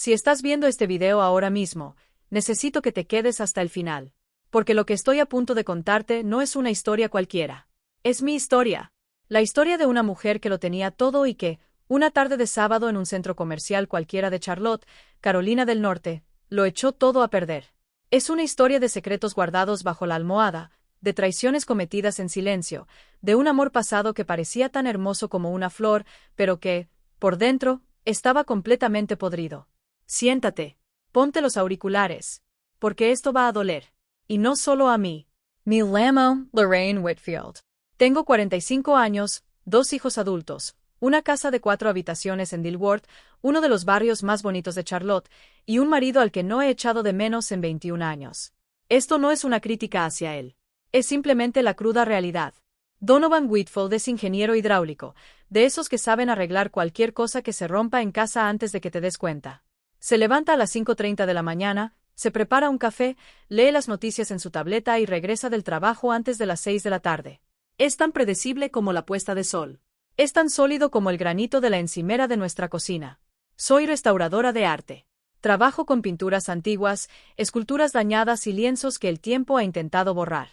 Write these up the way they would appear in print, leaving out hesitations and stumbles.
Si estás viendo este video ahora mismo, necesito que te quedes hasta el final. Porque lo que estoy a punto de contarte no es una historia cualquiera. Es mi historia. La historia de una mujer que lo tenía todo y que, una tarde de sábado en un centro comercial cualquiera de Charlotte, Carolina del Norte, lo echó todo a perder. Es una historia de secretos guardados bajo la almohada, de traiciones cometidas en silencio, de un amor pasado que parecía tan hermoso como una flor, pero que, por dentro, estaba completamente podrido. Siéntate. Ponte los auriculares. Porque esto va a doler. Y no solo a mí. Me llamo Lorraine Whitfield. Tengo 45 años, 2 hijos adultos, una casa de 4 habitaciones en Dilworth, uno de los barrios más bonitos de Charlotte, y un marido al que no he echado de menos en 21 años. Esto no es una crítica hacia él. Es simplemente la cruda realidad. Donovan Whitfield es ingeniero hidráulico, de esos que saben arreglar cualquier cosa que se rompa en casa antes de que te des cuenta. Se levanta a las 5:30 de la mañana, se prepara un café, lee las noticias en su tableta y regresa del trabajo antes de las 6 de la tarde. Es tan predecible como la puesta de sol. Es tan sólido como el granito de la encimera de nuestra cocina. Soy restauradora de arte. Trabajo con pinturas antiguas, esculturas dañadas y lienzos que el tiempo ha intentado borrar.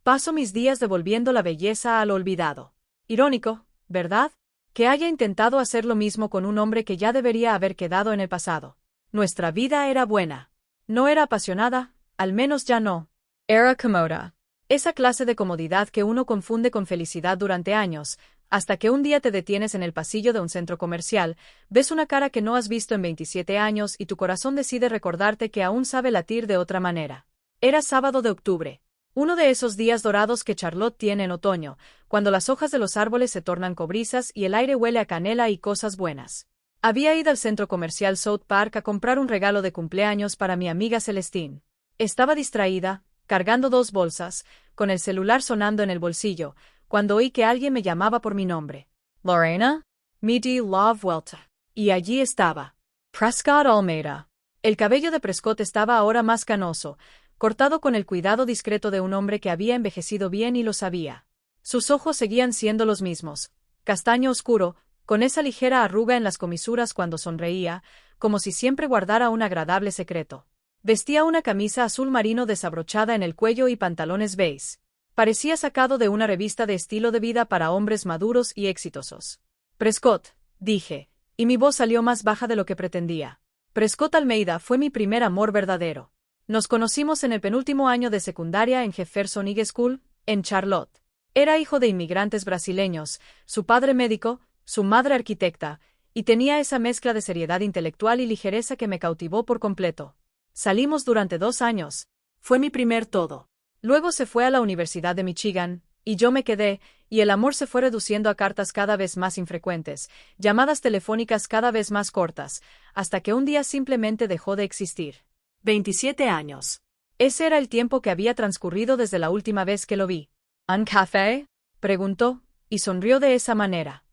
Paso mis días devolviendo la belleza a lo olvidado. Irónico, ¿verdad? Que haya intentado hacer lo mismo con un hombre que ya debería haber quedado en el pasado. Nuestra vida era buena. No era apasionada, al menos ya no. Era cómoda. Esa clase de comodidad que uno confunde con felicidad durante años, hasta que un día te detienes en el pasillo de un centro comercial, ves una cara que no has visto en 27 años y tu corazón decide recordarte que aún sabe latir de otra manera. Era sábado de octubre. Uno de esos días dorados que Charlotte tiene en otoño, cuando las hojas de los árboles se tornan cobrizas y el aire huele a canela y cosas buenas. Había ido al centro comercial South Park a comprar un regalo de cumpleaños para mi amiga Celestine. Estaba distraída, cargando 2 bolsas, con el celular sonando en el bolsillo, cuando oí que alguien me llamaba por mi nombre. Lorena? Midi Love Welta. Y allí estaba. Prescott Almeida. El cabello de Prescott estaba ahora más canoso, cortado con el cuidado discreto de un hombre que había envejecido bien y lo sabía. Sus ojos seguían siendo los mismos, castaño oscuro, con esa ligera arruga en las comisuras cuando sonreía, como si siempre guardara un agradable secreto. Vestía una camisa azul marino desabrochada en el cuello y pantalones beige. Parecía sacado de una revista de estilo de vida para hombres maduros y exitosos. Prescott, dije, y mi voz salió más baja de lo que pretendía. Prescott Almeida fue mi primer amor verdadero. Nos conocimos en el penúltimo año de secundaria en Jefferson High School, en Charlotte. Era hijo de inmigrantes brasileños, su padre médico, su madre arquitecta, y tenía esa mezcla de seriedad intelectual y ligereza que me cautivó por completo. Salimos durante 2 años. Fue mi primer todo. Luego se fue a la Universidad de Michigan, y yo me quedé, y el amor se fue reduciendo a cartas cada vez más infrecuentes, llamadas telefónicas cada vez más cortas, hasta que un día simplemente dejó de existir. 27 años. Ese era el tiempo que había transcurrido desde la última vez que lo vi. ¿Un café?, preguntó, y sonrió de esa manera.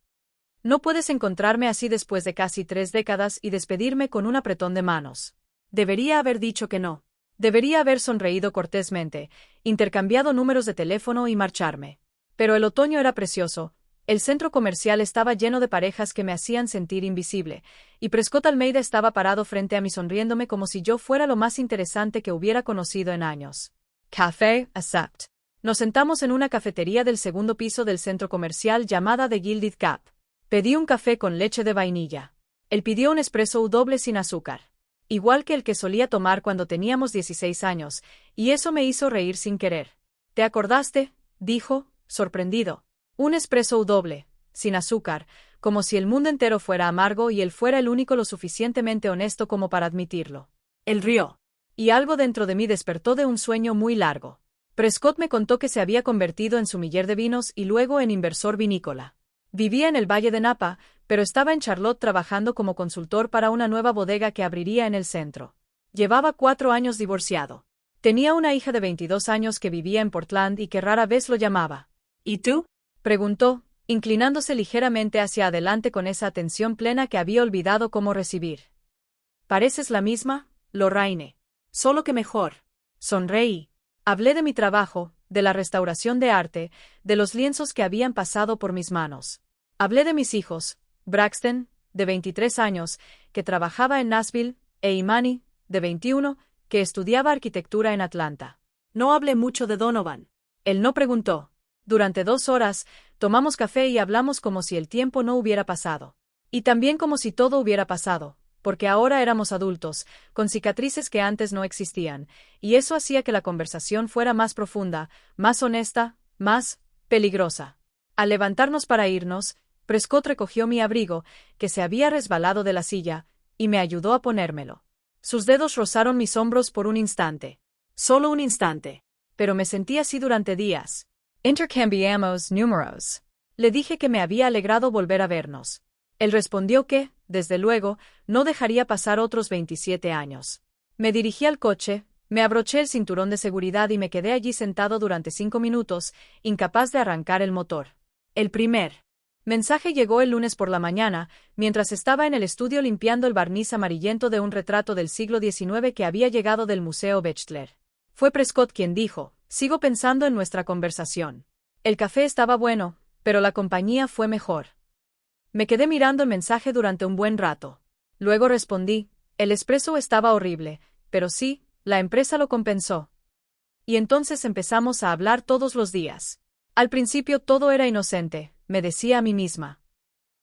No puedes encontrarme así después de casi 3 décadas y despedirme con un apretón de manos. Debería haber dicho que no. Debería haber sonreído cortésmente, intercambiado números de teléfono y marcharme. Pero el otoño era precioso, el centro comercial estaba lleno de parejas que me hacían sentir invisible, y Prescott Almeida estaba parado frente a mí sonriéndome como si yo fuera lo más interesante que hubiera conocido en años. Café, accept. Nos sentamos en una cafetería del segundo piso del centro comercial llamada The Gilded Cap. Pedí un café con leche de vainilla. Él pidió un espresso doble sin azúcar. Igual que el que solía tomar cuando teníamos 16 años, y eso me hizo reír sin querer. ¿Te acordaste?, dijo, sorprendido. Un espresso doble, sin azúcar, como si el mundo entero fuera amargo y él fuera el único lo suficientemente honesto como para admitirlo. Él rió. Y algo dentro de mí despertó de un sueño muy largo. Prescott me contó que se había convertido en sumiller de vinos y luego en inversor vinícola. Vivía en el Valle de Napa, pero estaba en Charlotte trabajando como consultor para una nueva bodega que abriría en el centro. Llevaba 4 años divorciado. Tenía una hija de 22 años que vivía en Portland y que rara vez lo llamaba. ¿Y tú?, preguntó, inclinándose ligeramente hacia adelante con esa atención plena que había olvidado cómo recibir. Pareces la misma, Lorraine. Solo que mejor. Sonreí. Hablé de mi trabajo, de la restauración de arte, de los lienzos que habían pasado por mis manos. Hablé de mis hijos, Braxton, de 23 años, que trabajaba en Nashville, e Imani, de 21, que estudiaba arquitectura en Atlanta. No hablé mucho de Donovan. Él no preguntó. Durante 2 horas, tomamos café y hablamos como si el tiempo no hubiera pasado. Y también como si todo hubiera pasado, porque ahora éramos adultos, con cicatrices que antes no existían, y eso hacía que la conversación fuera más profunda, más honesta, más peligrosa. Al levantarnos para irnos, Prescott recogió mi abrigo, que se había resbalado de la silla, y me ayudó a ponérmelo. Sus dedos rozaron mis hombros por un instante. Solo un instante. Pero me sentí así durante días. Intercambiamos números. Le dije que me había alegrado volver a vernos. Él respondió que, desde luego, no dejaría pasar otros 27 años. Me dirigí al coche, me abroché el cinturón de seguridad y me quedé allí sentado durante 5 minutos, incapaz de arrancar el motor. El primer mensaje llegó el lunes por la mañana, mientras estaba en el estudio limpiando el barniz amarillento de un retrato del siglo XIX que había llegado del Museo Bechler. Fue Prescott quien dijo: «Sigo pensando en nuestra conversación. El café estaba bueno, pero la compañía fue mejor». Me quedé mirando el mensaje durante un buen rato. Luego respondí: «El espresso estaba horrible, pero sí, la empresa lo compensó». Y entonces empezamos a hablar todos los días. Al principio todo era inocente, me decía a mí misma.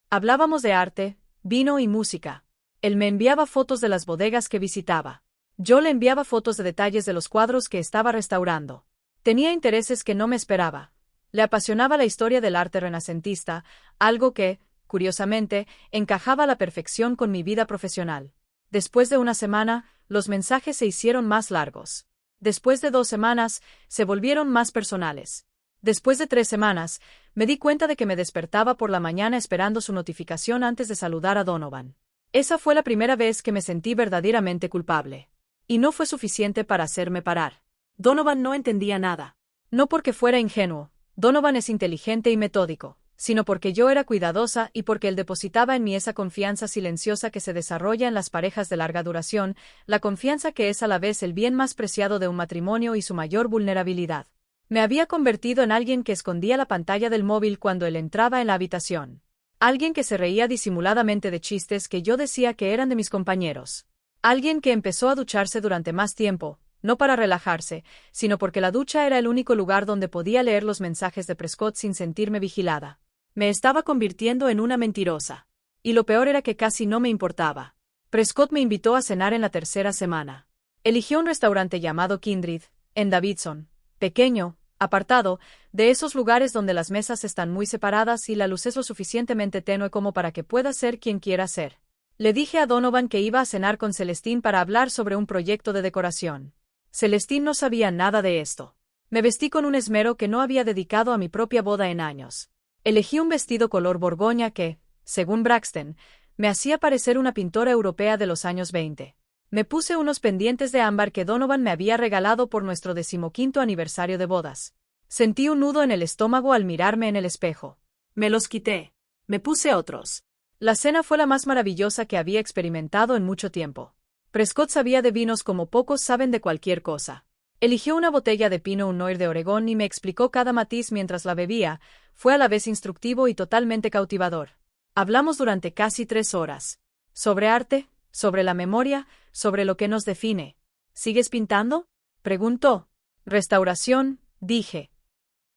Hablábamos de arte, vino y música. Él me enviaba fotos de las bodegas que visitaba. Yo le enviaba fotos de detalles de los cuadros que estaba restaurando. Tenía intereses que no me esperaba. Le apasionaba la historia del arte renacentista, algo que, curiosamente, encajaba a la perfección con mi vida profesional. Después de una semana, los mensajes se hicieron más largos. Después de 2 semanas, se volvieron más personales. Después de 3 semanas, me di cuenta de que me despertaba por la mañana esperando su notificación antes de saludar a Donovan. Esa fue la primera vez que me sentí verdaderamente culpable. Y no fue suficiente para hacerme parar. Donovan no entendía nada. No porque fuera ingenuo, Donovan es inteligente y metódico, sino porque yo era cuidadosa y porque él depositaba en mí esa confianza silenciosa que se desarrolla en las parejas de larga duración, la confianza que es a la vez el bien más preciado de un matrimonio y su mayor vulnerabilidad. Me había convertido en alguien que escondía la pantalla del móvil cuando él entraba en la habitación. Alguien que se reía disimuladamente de chistes que yo decía que eran de mis compañeros. Alguien que empezó a ducharse durante más tiempo, no para relajarse, sino porque la ducha era el único lugar donde podía leer los mensajes de Prescott sin sentirme vigilada. Me estaba convirtiendo en una mentirosa. Y lo peor era que casi no me importaba. Prescott me invitó a cenar en la 3ª semana. Eligió un restaurante llamado Kindred, en Davidson, pequeño, apartado, de esos lugares donde las mesas están muy separadas y la luz es lo suficientemente tenue como para que pueda ser quien quiera ser. Le dije a Donovan que iba a cenar con Celestine para hablar sobre un proyecto de decoración. Celestine no sabía nada de esto. Me vestí con un esmero que no había dedicado a mi propia boda en años. Elegí un vestido color borgoña que, según Braxton, me hacía parecer una pintora europea de los años 20. Me puse unos pendientes de ámbar que Donovan me había regalado por nuestro 15º aniversario de bodas. Sentí un nudo en el estómago al mirarme en el espejo. Me los quité. Me puse otros. La cena fue la más maravillosa que había experimentado en mucho tiempo. Prescott sabía de vinos como pocos saben de cualquier cosa. Eligió una botella de Pinot Noir de Oregón y me explicó cada matiz mientras la bebía. Fue a la vez instructivo y totalmente cautivador. Hablamos durante casi 3 horas. Sobre arte, sobre la memoria, sobre lo que nos define. ¿Sigues pintando?, preguntó. Restauración, dije.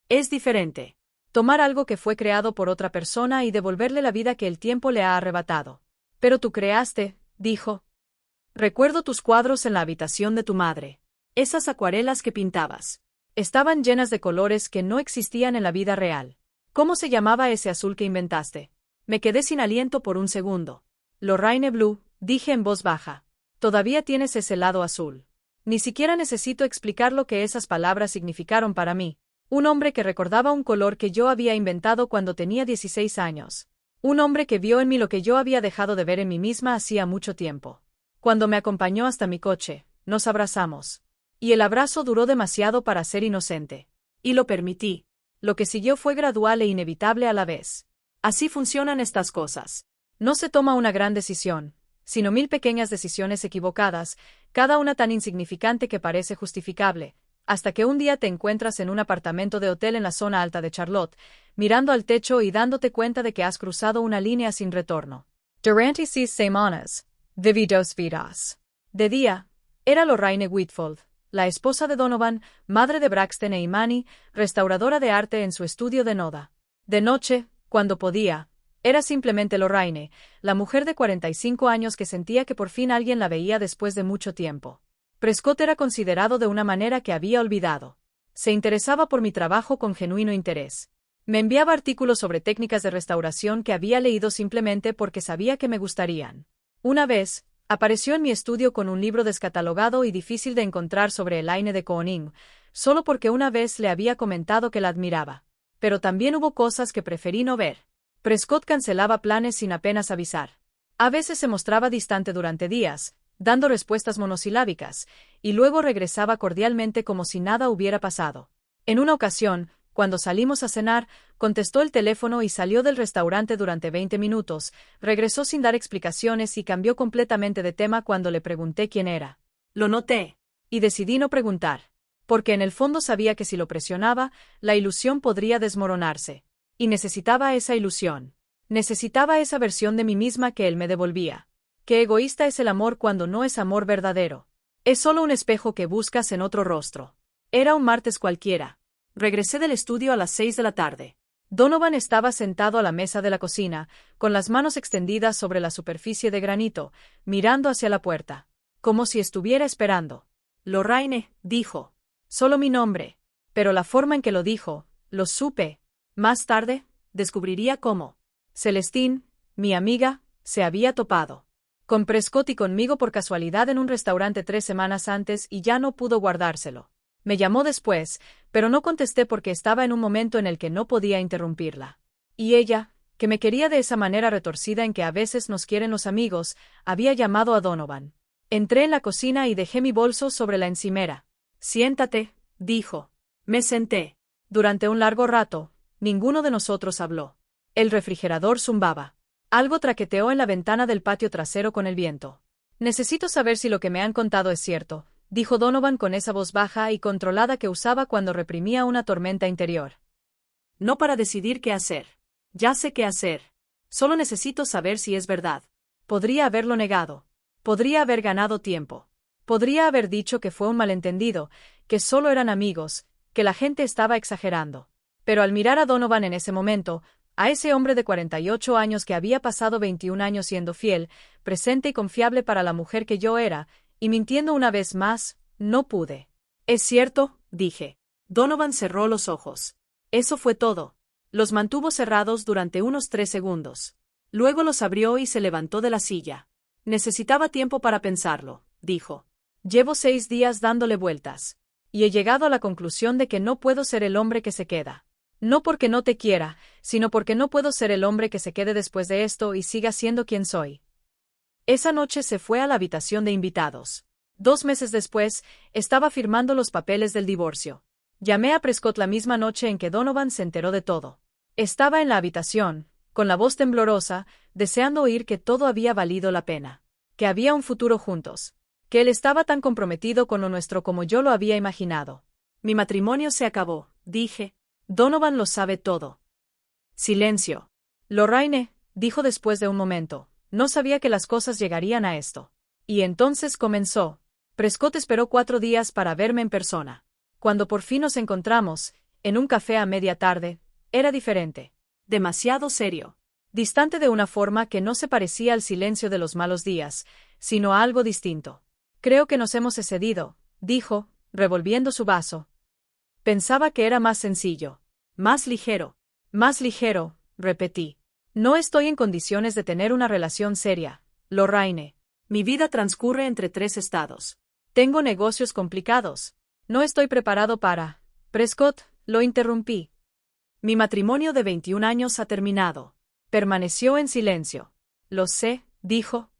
Es diferente. Tomar algo que fue creado por otra persona y devolverle la vida que el tiempo le ha arrebatado. Pero tú creaste, dijo. Recuerdo tus cuadros en la habitación de tu madre. Esas acuarelas que pintabas. Estaban llenas de colores que no existían en la vida real. ¿Cómo se llamaba ese azul que inventaste? Me quedé sin aliento por un segundo. Lorraine Blue, dije en voz baja. Todavía tienes ese lado azul. Ni siquiera necesito explicar lo que esas palabras significaron para mí. Un hombre que recordaba un color que yo había inventado cuando tenía 16 años. Un hombre que vio en mí lo que yo había dejado de ver en mí misma hacía mucho tiempo. Cuando me acompañó hasta mi coche, nos abrazamos. Y el abrazo duró demasiado para ser inocente. Y lo permití. Lo que siguió fue gradual e inevitable a la vez. Así funcionan estas cosas. No se toma una gran decisión, sino 1000 pequeñas decisiones equivocadas, cada una tan insignificante que parece justificable, hasta que un día te encuentras en un apartamento de hotel en la zona alta de Charlotte, mirando al techo y dándote cuenta de que has cruzado una línea sin retorno. Durante 6 semanas, viví 2 vidas. De día, era Lorraine Whitfield, la esposa de Donovan, madre de Braxton e Imani, restauradora de arte en su estudio de Noda. De noche, cuando podía, era simplemente Lorraine, la mujer de 45 años que sentía que por fin alguien la veía después de mucho tiempo. Prescott era considerado de una manera que había olvidado. Se interesaba por mi trabajo con genuino interés. Me enviaba artículos sobre técnicas de restauración que había leído simplemente porque sabía que me gustarían. Una vez, apareció en mi estudio con un libro descatalogado y difícil de encontrar sobre Elaine de Kooning, solo porque una vez le había comentado que la admiraba. Pero también hubo cosas que preferí no ver. Prescott cancelaba planes sin apenas avisar. A veces se mostraba distante durante días, dando respuestas monosilábicas, y luego regresaba cordialmente como si nada hubiera pasado. En una ocasión, cuando salimos a cenar, contestó el teléfono y salió del restaurante durante 20 minutos, regresó sin dar explicaciones y cambió completamente de tema cuando le pregunté quién era. Lo noté. Y decidí no preguntar, porque en el fondo sabía que si lo presionaba, la ilusión podría desmoronarse. Y necesitaba esa ilusión. Necesitaba esa versión de mí misma que él me devolvía. Qué egoísta es el amor cuando no es amor verdadero. Es solo un espejo que buscas en otro rostro. Era un martes cualquiera. Regresé del estudio a las 6 de la tarde. Donovan estaba sentado a la mesa de la cocina, con las manos extendidas sobre la superficie de granito, mirando hacia la puerta, como si estuviera esperando. Lorraine, dijo. Solo mi nombre. Pero la forma en que lo dijo, lo supe. Más tarde, descubriría cómo. Celestine, mi amiga, se había topado con Prescott y conmigo por casualidad en un restaurante 3 semanas antes y ya no pudo guardárselo. Me llamó después, pero no contesté porque estaba en un momento en el que no podía interrumpirla. Y ella, que me quería de esa manera retorcida en que a veces nos quieren los amigos, había llamado a Donovan. Entré en la cocina y dejé mi bolso sobre la encimera. Siéntate, dijo. Me senté. Durante un largo rato, ninguno de nosotros habló. El refrigerador zumbaba. Algo traqueteó en la ventana del patio trasero con el viento. Necesito saber si lo que me han contado es cierto, dijo Donovan con esa voz baja y controlada que usaba cuando reprimía una tormenta interior. No para decidir qué hacer. Ya sé qué hacer. Solo necesito saber si es verdad. Podría haberlo negado. Podría haber ganado tiempo. Podría haber dicho que fue un malentendido, que solo eran amigos, que la gente estaba exagerando. Pero al mirar a Donovan en ese momento, a ese hombre de 48 años que había pasado 21 años siendo fiel, presente y confiable para la mujer que yo era, y mintiendo una vez más, no pude. Es cierto, dije. Donovan cerró los ojos. Eso fue todo. Los mantuvo cerrados durante unos 3 segundos. Luego los abrió y se levantó de la silla. Necesitaba tiempo para pensarlo, dijo. Llevo 6 días dándole vueltas. Y he llegado a la conclusión de que no puedo ser el hombre que se queda. No porque no te quiera, sino porque no puedo ser el hombre que se quede después de esto y siga siendo quien soy. Esa noche se fue a la habitación de invitados. 2 meses después, estaba firmando los papeles del divorcio. Llamé a Prescott la misma noche en que Donovan se enteró de todo. Estaba en la habitación, con la voz temblorosa, deseando oír que todo había valido la pena. Que había un futuro juntos. Que él estaba tan comprometido con lo nuestro como yo lo había imaginado. Mi matrimonio se acabó, dije. Donovan lo sabe todo. Silencio. Lorraine, dijo después de un momento, no sabía que las cosas llegarían a esto. Y entonces comenzó. Prescott esperó 4 días para verme en persona. Cuando por fin nos encontramos, en un café a media tarde, era diferente. Demasiado serio. Distante de una forma que no se parecía al silencio de los malos días, sino a algo distinto. Creo que nos hemos excedido, dijo, revolviendo su vaso. Pensaba que era más sencillo. Más ligero. Más ligero, repetí. No estoy en condiciones de tener una relación seria, Lorraine. Mi vida transcurre entre 3 estados. Tengo negocios complicados. No estoy preparado para... Prescott, lo interrumpí. Mi matrimonio de 21 años ha terminado. Permaneció en silencio. Lo sé, dijo.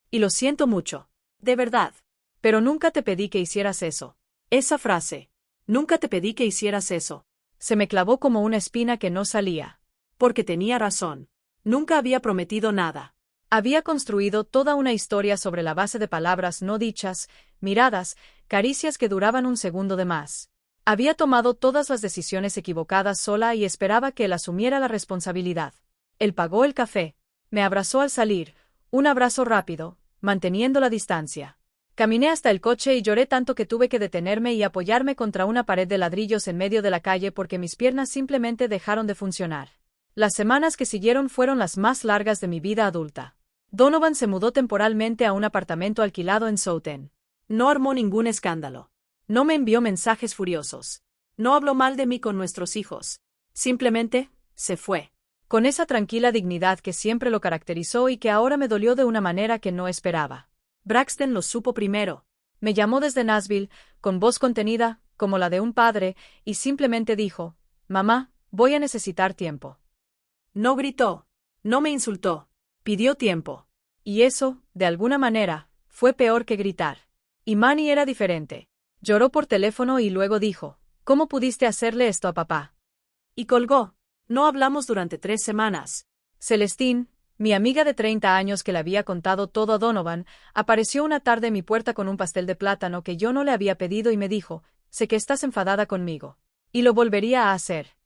Y lo siento mucho. De verdad. Pero nunca te pedí que hicieras eso. Esa frase. Nunca te pedí que hicieras eso. Se me clavó como una espina que no salía. Porque tenía razón. Nunca había prometido nada. Había construido toda una historia sobre la base de palabras no dichas, miradas, caricias que duraban un segundo de más. Había tomado todas las decisiones equivocadas sola y esperaba que él asumiera la responsabilidad. Él pagó el café. Me abrazó al salir, un abrazo rápido, manteniendo la distancia. Caminé hasta el coche y lloré tanto que tuve que detenerme y apoyarme contra una pared de ladrillos en medio de la calle porque mis piernas simplemente dejaron de funcionar. Las semanas que siguieron fueron las más largas de mi vida adulta. Donovan se mudó temporalmente a un apartamento alquilado en Southend. No armó ningún escándalo. No me envió mensajes furiosos. No habló mal de mí con nuestros hijos. Simplemente, se fue. Con esa tranquila dignidad que siempre lo caracterizó y que ahora me dolió de una manera que no esperaba. Braxton lo supo primero. Me llamó desde Nashville, con voz contenida, como la de un padre, y simplemente dijo, «Mamá, voy a necesitar tiempo». No gritó. No me insultó. Pidió tiempo. Y eso, de alguna manera, fue peor que gritar. Y Manny era diferente. Lloró por teléfono y luego dijo, «¿Cómo pudiste hacerle esto a papá?». Y colgó. No hablamos durante 3 semanas. Celestine, mi amiga de 30 años que le había contado todo a Donovan, apareció una tarde en mi puerta con un pastel de plátano que yo no le había pedido y me dijo, «Sé que estás enfadada conmigo». Y lo volvería a hacer.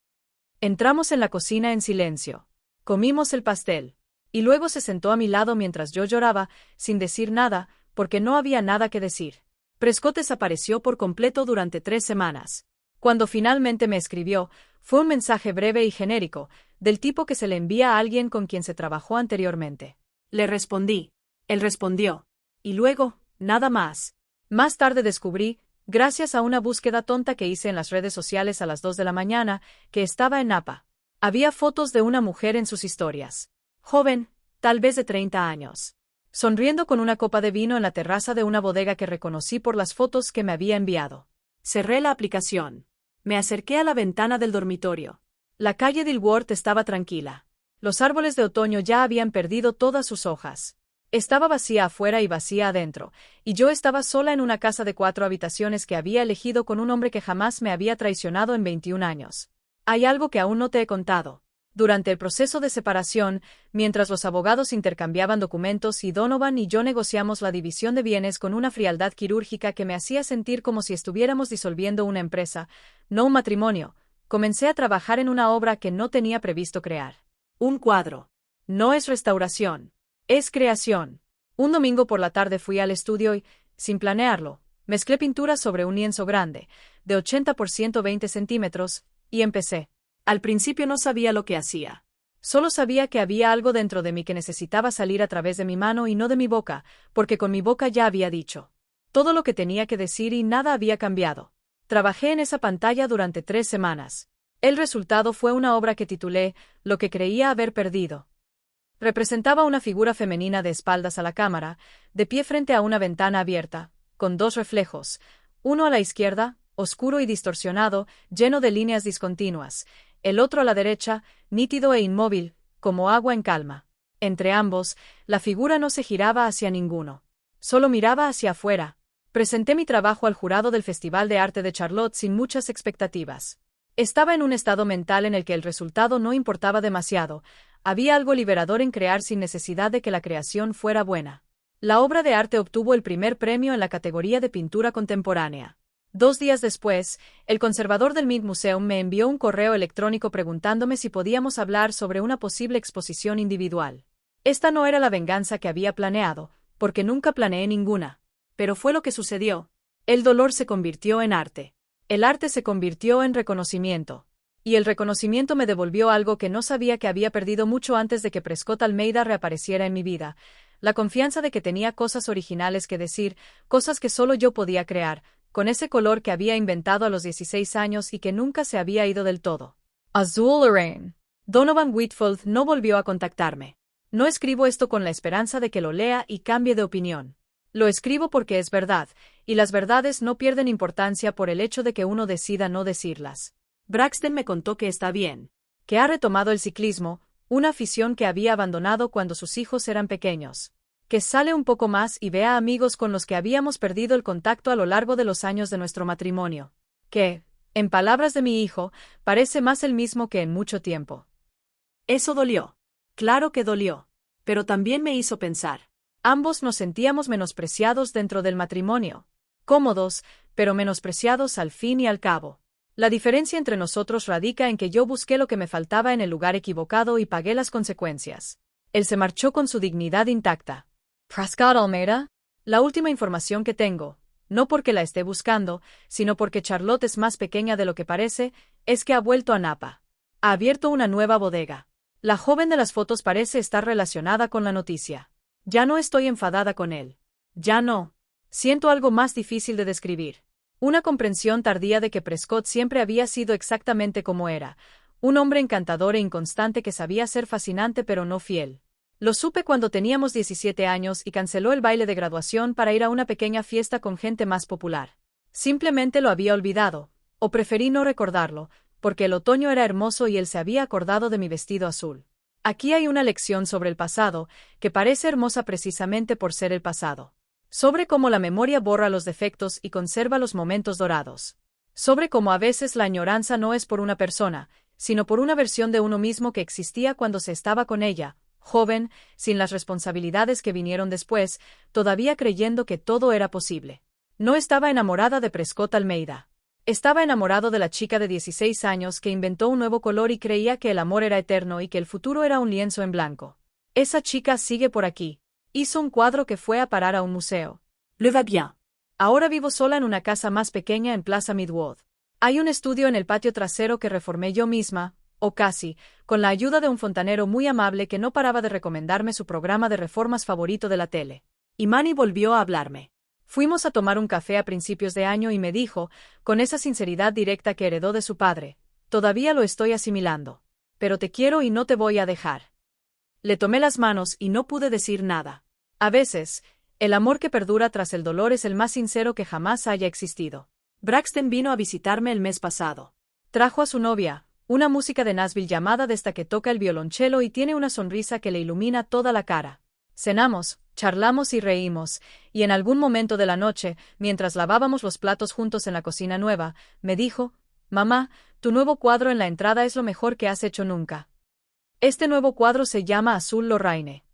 Entramos en la cocina en silencio. Comimos el pastel. Y luego se sentó a mi lado mientras yo lloraba, sin decir nada, porque no había nada que decir. Prescott desapareció por completo durante 3 semanas. Cuando finalmente me escribió, fue un mensaje breve y genérico, del tipo que se le envía a alguien con quien se trabajó anteriormente. Le respondí. Él respondió. Y luego, nada más. Más tarde descubrí, gracias a una búsqueda tonta que hice en las redes sociales a las 2 de la mañana, que estaba en Napa. Había fotos de una mujer en sus historias. Joven, tal vez de 30 años. Sonriendo con una copa de vino en la terraza de una bodega que reconocí por las fotos que me había enviado. Cerré la aplicación. Me acerqué a la ventana del dormitorio. La calle Dilworth estaba tranquila. Los árboles de otoño ya habían perdido todas sus hojas. Estaba vacía afuera y vacía adentro, y yo estaba sola en una casa de 4 habitaciones que había elegido con un hombre que jamás me había traicionado en 21 años. Hay algo que aún no te he contado. Durante el proceso de separación, mientras los abogados intercambiaban documentos y Donovan y yo negociamos la división de bienes con una frialdad quirúrgica que me hacía sentir como si estuviéramos disolviendo una empresa, no un matrimonio, comencé a trabajar en una obra que no tenía previsto crear. Un cuadro. No es restauración. Es creación. Un domingo por la tarde fui al estudio y, sin planearlo, mezclé pintura sobre un lienzo grande, de 80 por 120 centímetros, y empecé. Al principio no sabía lo que hacía. Solo sabía que había algo dentro de mí que necesitaba salir a través de mi mano y no de mi boca, porque con mi boca ya había dicho todo lo que tenía que decir y nada había cambiado. Trabajé en esa pantalla durante 3 semanas. El resultado fue una obra que titulé Lo que creía haber perdido. Representaba una figura femenina de espaldas a la cámara, de pie frente a una ventana abierta, con 2 reflejos, uno a la izquierda, oscuro y distorsionado, lleno de líneas discontinuas, el otro a la derecha, nítido e inmóvil, como agua en calma. Entre ambos, la figura no se giraba hacia ninguno. Solo miraba hacia afuera. Presenté mi trabajo al jurado del Festival de Arte de Charlotte sin muchas expectativas. Estaba en un estado mental en el que el resultado no importaba demasiado. Había algo liberador en crear sin necesidad de que la creación fuera buena. La obra de arte obtuvo el primer premio en la categoría de pintura contemporánea. 2 días después, el conservador del Mint Museum me envió un correo electrónico preguntándome si podíamos hablar sobre una posible exposición individual. Esta no era la venganza que había planeado, porque nunca planeé ninguna. Pero fue lo que sucedió. El dolor se convirtió en arte. El arte se convirtió en reconocimiento. Y el reconocimiento me devolvió algo que no sabía que había perdido mucho antes de que Prescott Almeida reapareciera en mi vida. La confianza de que tenía cosas originales que decir, cosas que solo yo podía crear, con ese color que había inventado a los 16 años y que nunca se había ido del todo. Azul Lorraine. Donovan Whitfield no volvió a contactarme. No escribo esto con la esperanza de que lo lea y cambie de opinión. Lo escribo porque es verdad, y las verdades no pierden importancia por el hecho de que uno decida no decirlas. Braxton me contó que está bien. Que ha retomado el ciclismo, una afición que había abandonado cuando sus hijos eran pequeños. Que sale un poco más y ve a amigos con los que habíamos perdido el contacto a lo largo de los años de nuestro matrimonio. Que, en palabras de mi hijo, parece más el mismo que en mucho tiempo. Eso dolió. Claro que dolió. Pero también me hizo pensar. Ambos nos sentíamos menospreciados dentro del matrimonio. Cómodos, pero menospreciados al fin y al cabo. La diferencia entre nosotros radica en que yo busqué lo que me faltaba en el lugar equivocado y pagué las consecuencias. Él se marchó con su dignidad intacta. Prescott Almeida, La última información que tengo, no porque la esté buscando, sino porque Charlotte es más pequeña de lo que parece, es que ha vuelto a Napa. Ha abierto una nueva bodega. La joven de las fotos parece estar relacionada con la noticia. Ya no estoy enfadada con él. Ya no. Siento algo más difícil de describir. Una comprensión tardía de que Prescott siempre había sido exactamente como era, un hombre encantador e inconstante que sabía ser fascinante pero no fiel. Lo supe cuando teníamos 17 años y canceló el baile de graduación para ir a una pequeña fiesta con gente más popular. Simplemente lo había olvidado, o preferí no recordarlo, porque el otoño era hermoso y él se había acordado de mi vestido azul. Aquí hay una lección sobre el pasado, que parece hermosa precisamente por ser el pasado. Sobre cómo la memoria borra los defectos y conserva los momentos dorados. Sobre cómo a veces la añoranza no es por una persona, sino por una versión de uno mismo que existía cuando se estaba con ella, joven, sin las responsabilidades que vinieron después, todavía creyendo que todo era posible. No estaba enamorada de Prescott Almeida. Estaba enamorado de la chica de 16 años que inventó un nuevo color y creía que el amor era eterno y que el futuro era un lienzo en blanco. Esa chica sigue por aquí. Hizo un cuadro que fue a parar a un museo. Le va bien. Ahora vivo sola en una casa más pequeña en Plaza Midwood. Hay un estudio en el patio trasero que reformé yo misma, o casi, con la ayuda de un fontanero muy amable que no paraba de recomendarme su programa de reformas favorito de la tele. Y Manny volvió a hablarme. Fuimos a tomar un café a principios de año y me dijo, con esa sinceridad directa que heredó de su padre, todavía lo estoy asimilando. Pero te quiero y no te voy a dejar. Le tomé las manos y no pude decir nada. A veces, el amor que perdura tras el dolor es el más sincero que jamás haya existido. Braxton vino a visitarme el mes pasado. Trajo a su novia, una música de Nashville llamada Desta que toca el violonchelo y tiene una sonrisa que le ilumina toda la cara. Cenamos, charlamos y reímos, y en algún momento de la noche, mientras lavábamos los platos juntos en la cocina nueva, me dijo, «Mamá, tu nuevo cuadro en la entrada es lo mejor que has hecho nunca». Este nuevo cuadro se llama Azul Lorraine.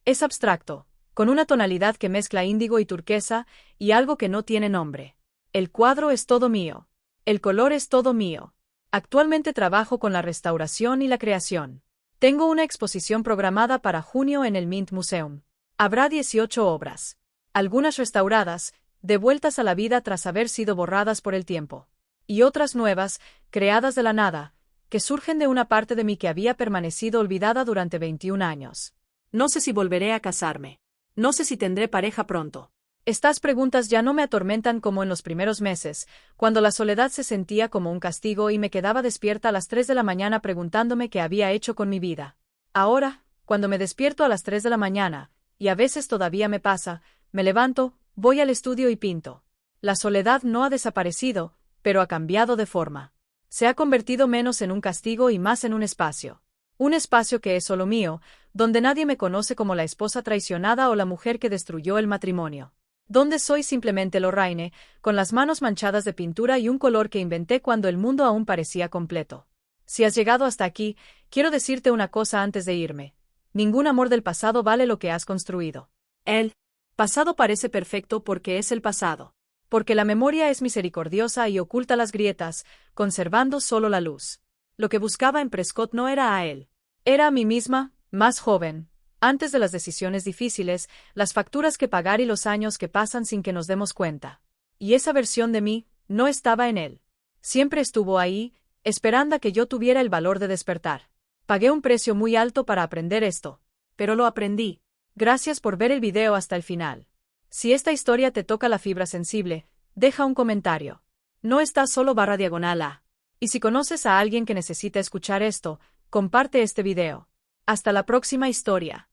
Es abstracto, con una tonalidad que mezcla índigo y turquesa, y algo que no tiene nombre. El cuadro es todo mío. El color es todo mío. Actualmente trabajo con la restauración y la creación. Tengo una exposición programada para junio en el Mint Museum. Habrá 18 obras. Algunas restauradas, devueltas a la vida tras haber sido borradas por el tiempo. Y otras nuevas, creadas de la nada, que surgen de una parte de mí que había permanecido olvidada durante 21 años. No sé si volveré a casarme. No sé si tendré pareja pronto. Estas preguntas ya no me atormentan como en los primeros meses, cuando la soledad se sentía como un castigo y me quedaba despierta a las 3 de la mañana preguntándome qué había hecho con mi vida. Ahora, cuando me despierto a las 3 de la mañana, y a veces todavía me pasa, me levanto, voy al estudio y pinto. La soledad no ha desaparecido, pero ha cambiado de forma. Se ha convertido menos en un castigo y más en un espacio. Un espacio que es solo mío, donde nadie me conoce como la esposa traicionada o la mujer que destruyó el matrimonio. Donde soy simplemente Lorraine, con las manos manchadas de pintura y un color que inventé cuando el mundo aún parecía completo. Si has llegado hasta aquí, quiero decirte una cosa antes de irme. Ningún amor del pasado vale lo que has construido. El pasado parece perfecto porque es el pasado. Porque la memoria es misericordiosa y oculta las grietas, conservando solo la luz. Lo que buscaba en Prescott no era a él. Era a mí misma, más joven. Antes de las decisiones difíciles, las facturas que pagar y los años que pasan sin que nos demos cuenta. Y esa versión de mí no estaba en él. Siempre estuvo ahí, esperando a que yo tuviera el valor de despertar. Pagué un precio muy alto para aprender esto, pero lo aprendí. Gracias por ver el video hasta el final. Si esta historia te toca la fibra sensible, deja un comentario. No estás solo /A. Y si conoces a alguien que necesita escuchar esto, comparte este video. Hasta la próxima historia.